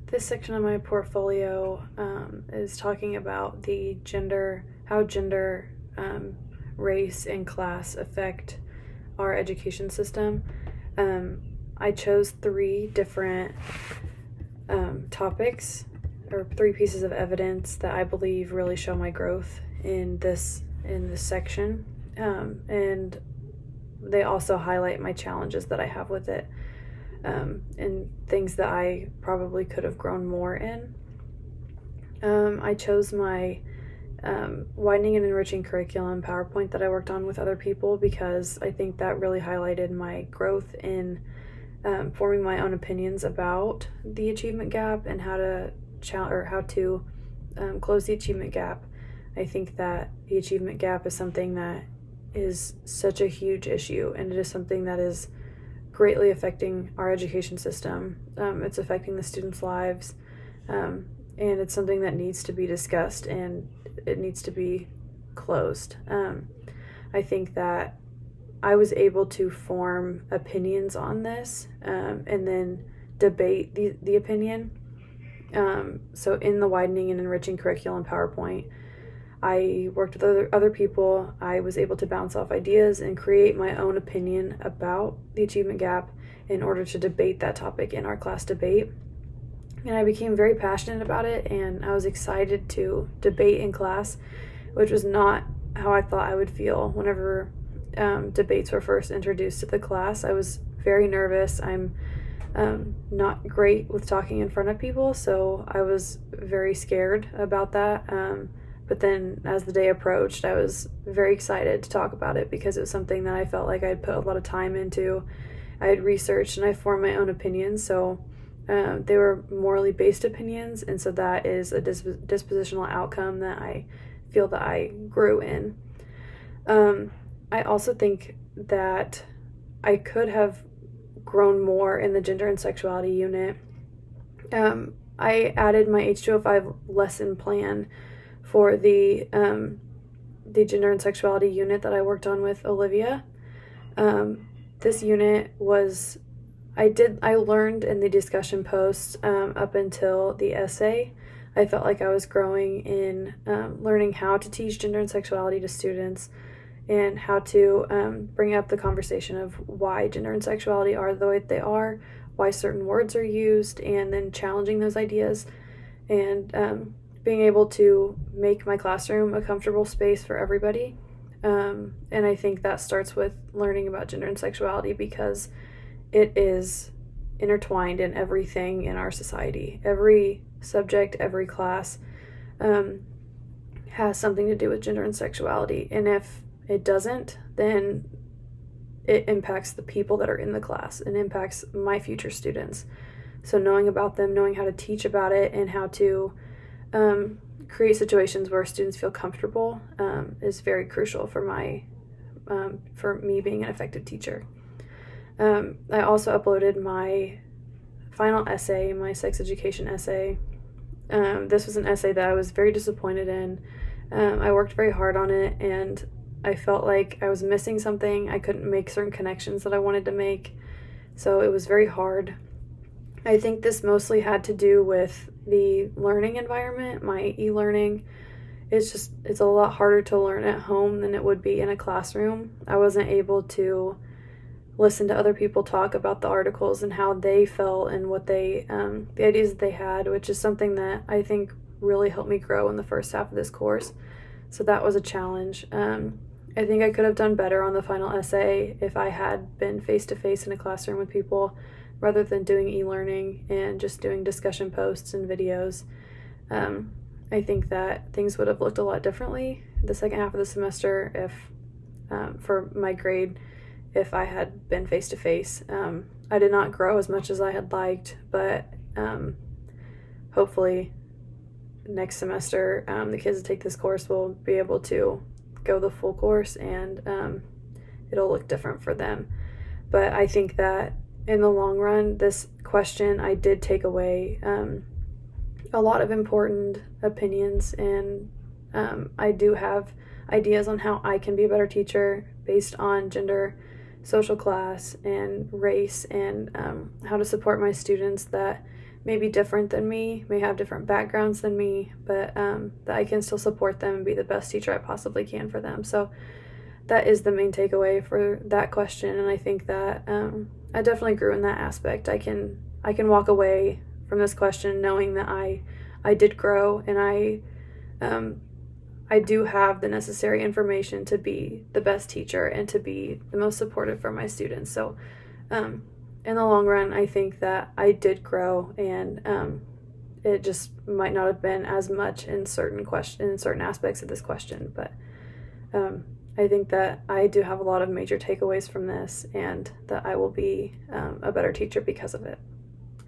This section of my portfolio is talking about how gender, race, and class affect our education system. I chose three different topics or three pieces of evidence that I believe really show my growth in this section, and they also highlight my challenges that I have with it, and things that I probably could have grown more in. I chose my widening and enriching curriculum PowerPoint that I worked on with other people because I think that really highlighted my growth in forming my own opinions about the achievement gap and how to close the achievement gap. I think that the achievement gap is something that is such a huge issue, and it is something that is greatly affecting our education system. It's affecting the students' lives, and it's something that needs to be discussed and it needs to be closed. I think that I was able to form opinions on this, and then debate the opinion. So in the widening and enriching curriculum PowerPoint, I worked with other people. I was able to bounce off ideas and create my own opinion about the achievement gap in order to debate that topic in our class debate. And I became very passionate about it, and I was excited to debate in class, which was not how I thought I would feel whenever debates were first introduced to the class. I was very nervous. I'm not great with talking in front of people, so I was very scared about that. But then as the day approached, I was very excited to talk about it because it was something that I felt like I'd put a lot of time into. I had researched and I formed my own opinions, so they were morally based opinions, and so that is a dispositional outcome that I feel that I grew in. I also think that I could have grown more in the gender and sexuality unit. I added my H205 lesson plan for the gender and sexuality unit that I worked on with Olivia. This unit was, I learned in the discussion posts up until the essay. I felt like I was growing in learning how to teach gender and sexuality to students and how to bring up the conversation of why gender and sexuality are the way they are, why certain words are used, and then challenging those ideas and being able to make my classroom a comfortable space for everybody. And I think that starts with learning about gender and sexuality because it is intertwined in everything in our society. Every subject, every class has something to do with gender and sexuality. And if it doesn't, then it impacts the people that are in the class and impacts my future students. So knowing about them, knowing how to teach about it, and how to create situations where students feel comfortable is very crucial for me being an effective teacher. I also uploaded my final essay, my sex education essay. This was an essay that I was very disappointed in. I worked very hard on it, and I felt like I was missing something. I couldn't make certain connections that I wanted to make, so it was very hard. I think this mostly had to do with the learning environment, my e-learning. It's a lot harder to learn at home than it would be in a classroom. I wasn't able to listen to other people talk about the articles and how they felt and what the ideas that they had, which is something that I think really helped me grow in the first half of this course. So that was a challenge. I think I could have done better on the final essay if I had been face-to-face in a classroom with people rather than doing e-learning and just doing discussion posts and videos. I think that things would have looked a lot differently the second half of the semester for my grade if I had been face-to-face. I did not grow as much as I had liked, but hopefully next semester the kids that take this course will be able to go the full course, and it'll look different for them. But I think that in the long run, this question, I did take away a lot of important opinions, and I do have ideas on how I can be a better teacher based on gender, social class, and race, and how to support my students that maybe different than me, may have different backgrounds than me, but that I can still support them and be the best teacher I possibly can for them. So that is the main takeaway for that question, and I think that I definitely grew in that aspect. I can walk away from this question knowing that I did grow, and I do have the necessary information to be the best teacher and to be the most supportive for my students. So in the long run, I think that I did grow, and it just might not have been as much in certain aspects of this question, but I think that I do have a lot of major takeaways from this, and that I will be a better teacher because of it.